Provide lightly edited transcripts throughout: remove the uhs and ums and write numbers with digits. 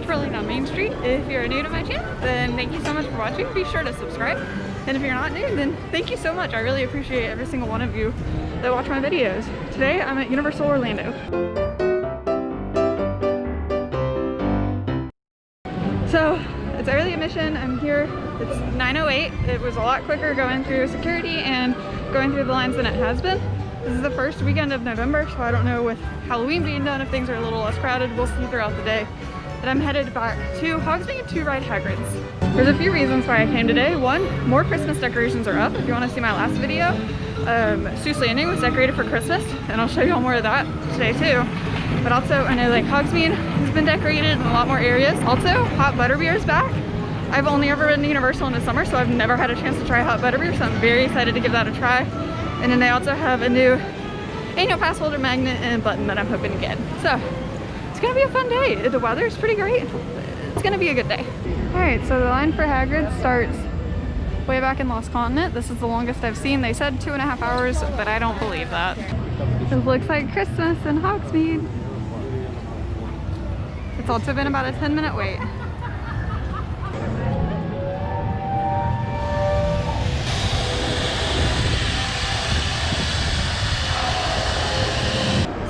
Twirling on Main Street. If you're new to my channel, then thank you so much for watching. Be sure to subscribe. And if you're not new, then thank you so much. I really appreciate every single one of you that watch my videos. Today, I'm at Universal Orlando. So, it's early admission. I'm here. It's 9:08. It was a lot quicker going through security and going through the lines than it has been. This is the first weekend of November, so I don't know with Halloween being done if things are a little less crowded. We'll see throughout the day. But I'm headed back to Hogsmeade to ride Hagrid's. There's a few reasons why I came today. One, more Christmas decorations are up. If you want to see my last video, Seuss Landing was decorated for Christmas, and I'll show you all more of that today too. But also, I know like Hogsmeade has been decorated in a lot more areas. Also, hot Butterbeer is back. I've only ever ridden Universal in the summer, so I've never had a chance to try hot Butterbeer, so I'm very excited to give that a try. And then they also have a new annual pass holder magnet and button that I'm hoping to get. So it's gonna be a fun day. The weather is pretty great. It's gonna be a good day. All right, so the line for Hagrid starts way back in Lost Continent. This is the longest I've seen. They said 2.5 hours, but I don't believe that. It looks like Christmas in Hogsmeade. It's also been about a 10-minute wait.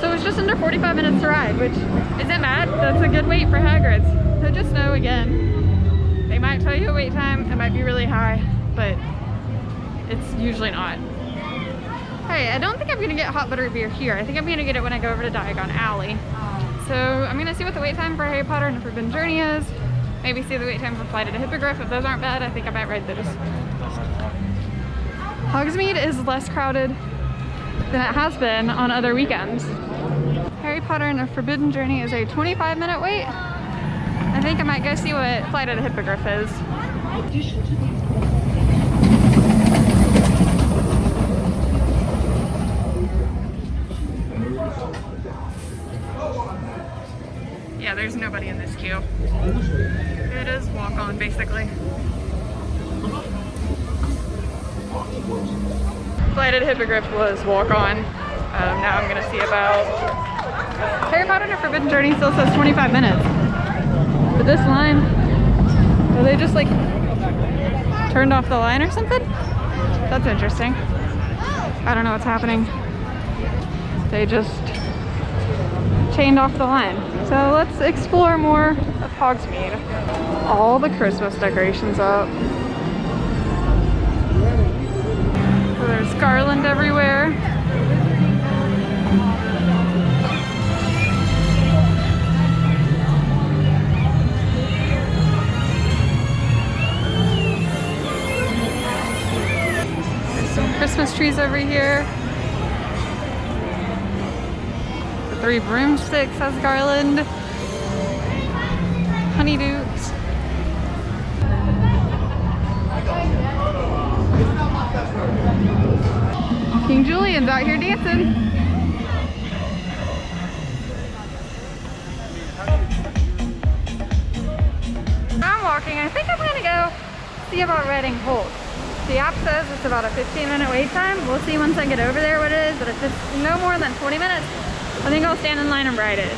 So it's just under 45 minutes to ride, which isn't bad. That's a good wait for Hagrid's. So just know, again, they might tell you a wait time. It might be really high, but it's usually not. Hey, I don't think I'm gonna get hot Butterbeer here. I think I'm gonna get it when I go over to Diagon Alley. So I'm gonna see what the wait time for Harry Potter and the Forbidden Journey is. Maybe see the wait time for Flight of the Hippogriff. If those aren't bad, I think I might ride those. Hogsmeade is less crowded than it has been on other weekends. Harry Potter and the Forbidden Journey is a 25-minute wait. I think I might go see what Flight of the Hippogriff is. Yeah, there's nobody in this queue. It is walk on, basically. Flight of the Hippogriff was walk on. Now I'm gonna see about Harry Potter and the Forbidden Journey still says 25 minutes. But this line, are they just like turned off the line or something? That's interesting. I don't know what's happening. They just chained off the line. So let's explore more of Hogsmeade. All the Christmas decorations up. So there's garland everywhere. There's some Christmas trees over here. 3 broomsticks as garland. Honeydukes. King Julian's out here dancing. I'm walking. I think I'm gonna go see about riding Holt. The app says it's about a 15-minute wait time. We'll see once I get over there what it is, but if it's no more than 20 minutes, I think I'll stand in line and ride it.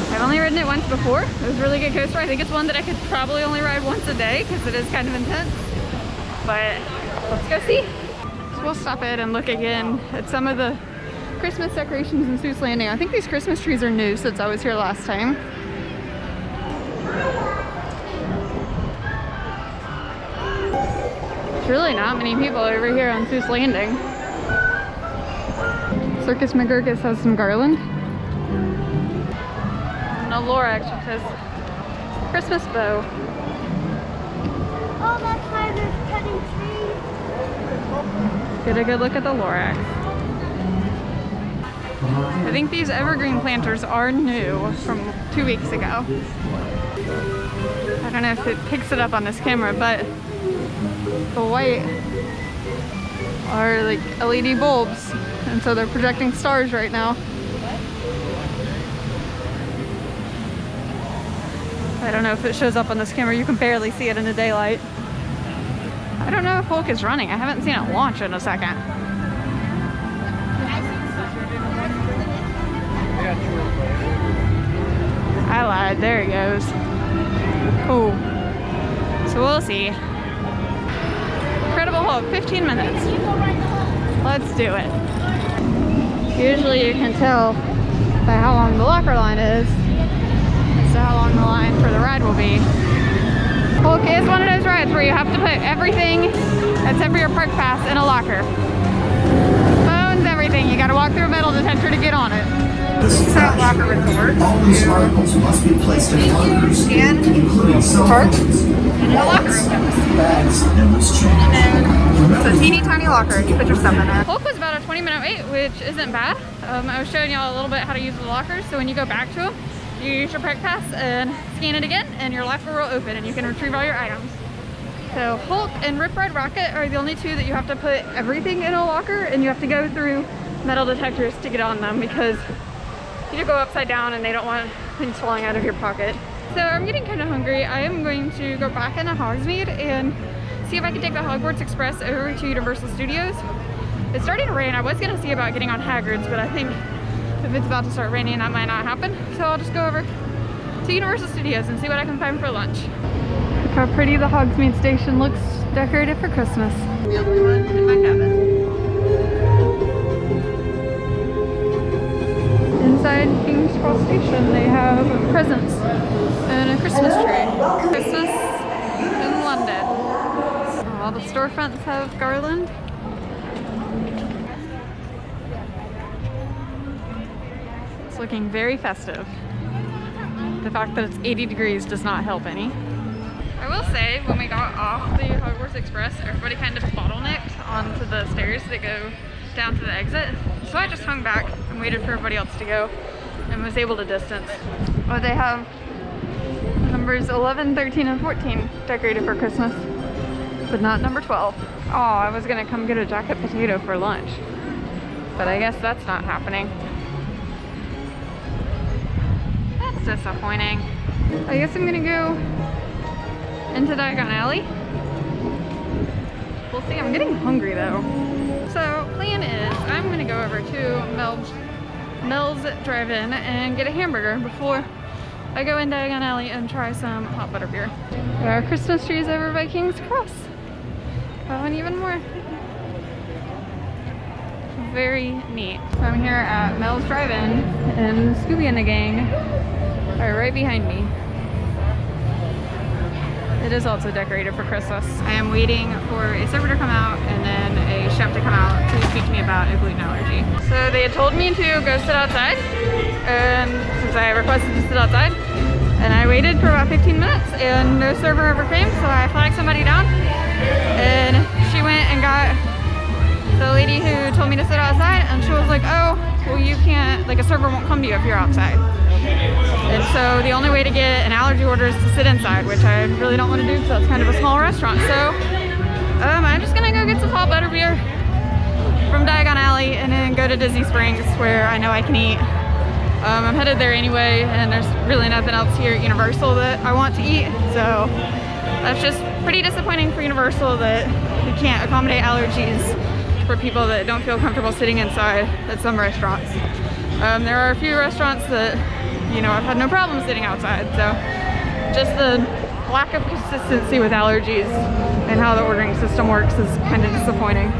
I've only ridden it once before. It was a really good coaster. I think it's one that I could probably only ride once a day because it is kind of intense. But let's go see. So we'll stop it and look again at some of the Christmas decorations in Seuss Landing. I think these Christmas trees are new since I was here last time. There's really not many people over here on Seuss Landing. Circus McGurkus has some garland. And a Lorax which has Christmas bow. Oh, that's why they're cutting trees. Get a good look at the Lorax. I think these evergreen planters are new from 2 weeks ago. I don't know if it picks it up on this camera, but the white are like LED bulbs. And so they're projecting stars right now. I don't know if it shows up on this camera. You can barely see it in the daylight. I don't know if Hulk is running. I haven't seen it launch in a second. I lied. There he goes. Cool. So we'll see. Incredible Hulk, 15 minutes. Let's do it. Usually you can tell by how long the locker line is as to how long the line for the ride will be. Hulk is one of those rides where you have to put everything except for your park pass in a locker. Phones, everything. You gotta walk through a metal detector to get on it. This is how locker resort. All these articles must be placed in lockers, including cell phones, in the locker room. bags, and loose change. It's a teeny tiny locker. You put your stuff in it. Hulk was about a 20-minute wait, which isn't bad. I was showing y'all a little bit how to use the lockers. So when you go back to them, you use your park pass and scan it again, and your locker will open, and you can retrieve all your items. So Hulk and Rip Ride Rocket are the only two that you have to put everything in a locker, and you have to go through metal detectors to get on them because you go upside down and they don't want things falling out of your pocket. So I'm getting kind of hungry. I am going to go back into Hogsmeade and see if I can take the Hogwarts Express over to Universal Studios. It's starting to rain. I was gonna see about getting on Hagrid's, but I think if it's about to start raining, that might not happen. So I'll just go over to Universal Studios and see what I can find for lunch. Look how pretty the Hogsmeade station looks, decorated for Christmas. I'm the only one in my cabin. Inside King's Cross Station, they have presents and a Christmas tree. Christmas in London. All the storefronts have garland. It's looking very festive. The fact that it's 80 degrees does not help any. I will say, when we got off the Hogwarts Express, everybody kind of bottlenecked onto the stairs that go down to the exit. So I just hung back and waited for everybody else to go and was able to distance. Oh, they have numbers 11, 13, and 14 decorated for Christmas, but not number 12. Oh, I was gonna come get a jacket potato for lunch, but I guess that's not happening. That's disappointing. I guess I'm gonna go into Diagon Alley. We'll see. I'm getting hungry though. So plan is I'm gonna go over to Mel's Drive-In and get a hamburger before I go in Diagon Alley and try some hot butterbeer. There are Christmas trees over by King's Cross. Oh, and even more. Very neat. So I'm here at Mel's Drive-In and Scooby and the gang are right behind me. It is also decorated for Christmas. I am waiting for a server to come out and then a chef to come out to speak to me about a gluten allergy. So they had told me to go sit outside, and since I requested to sit outside, and I waited for about 15 minutes and no server ever came, so I flagged somebody down and she went and got the lady who told me to sit outside, and she was like, oh, well you can't, like a server won't come to you if you're outside. And so the only way to get an allergy order is to sit inside, which I really don't want to do because that's kind of a small restaurant. So I'm just gonna go get some hot butterbeer from Diagon Alley and then go to Disney Springs where I know I can eat. I'm headed there anyway, and there's really nothing else here at Universal that I want to eat. So that's just pretty disappointing for Universal that we can't accommodate allergies for people that don't feel comfortable sitting inside at some restaurants. There are a few restaurants that, you know, I've had no problem sitting outside, so just the lack of consistency with allergies and how the ordering system works is kind of disappointing.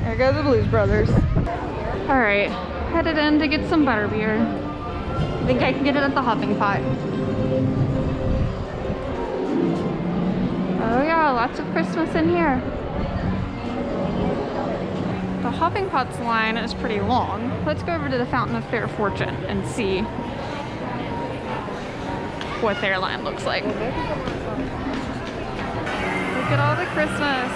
There go the Blues Brothers. All right, headed in to get some butterbeer. I think I can get it at the Hopping Pot. Oh yeah, lots of Christmas in here. The Hopping Pot's line is pretty long. Let's go over to the Fountain of Fair Fortune and see what their line looks like. Look at all the Christmas.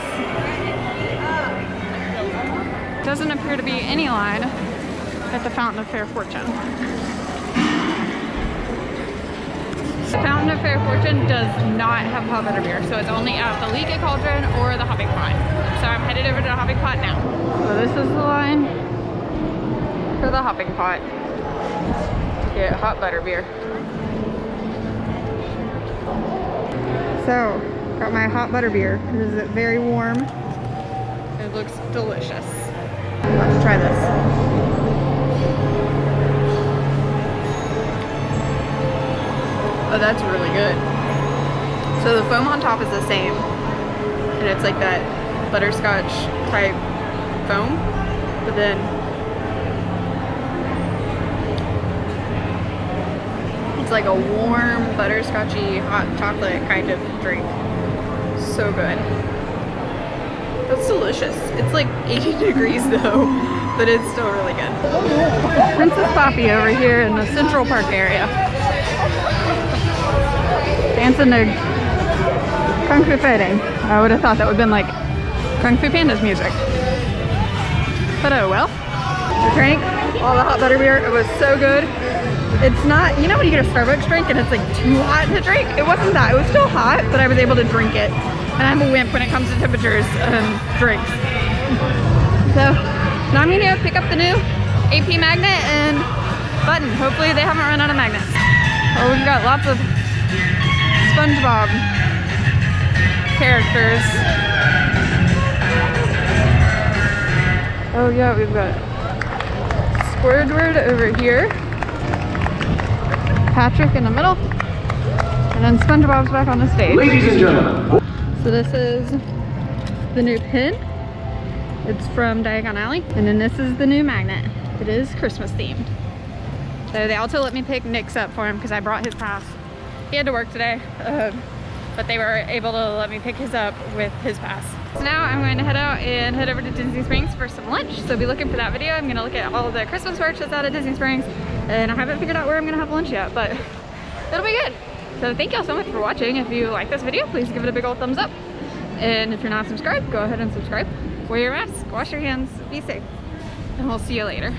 Doesn't appear to be any line at the Fountain of Fair Fortune. The Fountain of Fair Fortune does not have hot butterbeer, so it's only at the Leaky Cauldron or the Hopping Pot. So I'm headed over to the Hopping Pot now. So this is the line for the Hopping Pot to get hot butterbeer. So, got my hot butterbeer. It is very warm. It looks delicious. I'm about to try this. Oh, that's really good. So the foam on top is the same, and it's like that butterscotch type foam, but then it's like a warm butterscotchy hot chocolate kind of drink. So good. That's delicious. It's like 80 degrees though, but it's still really good. Princess Poppy over here in the Central Park area. Dancing to Kung Fu Fighting. I would have thought that would have been like Kung Fu Panda's music. But oh well. We drank all the hot butterbeer. It was so good. It's not, you know when you get a Starbucks drink and it's like too hot to drink? It wasn't that. It was still hot, but I was able to drink it. And I'm a wimp when it comes to temperatures and drinks. So now I'm gonna pick up the new AP magnet and button. Hopefully they haven't run out of magnets. Oh, we've got lots of SpongeBob characters. Oh yeah, we've got Squidward over here, Patrick in the middle, and then SpongeBob's back on the stage. Ladies and gentlemen. So this is the new pin. It's from Diagon Alley. And then this is the new magnet. It is Christmas themed. So they also let me pick Nick's up for him because I brought his pass. He had to work today, but they were able to let me pick his up with his pass. So now I'm going to head out and head over to Disney Springs for some lunch. So be looking for that video. I'm gonna look at all of the Christmas merch that's out at Disney Springs. And I haven't figured out where I'm gonna have lunch yet, but it'll be good. So thank y'all so much for watching. If you like this video, please give it a big old thumbs up. And if you're not subscribed, go ahead and subscribe. Wear your mask, wash your hands, be safe. And we'll see you later.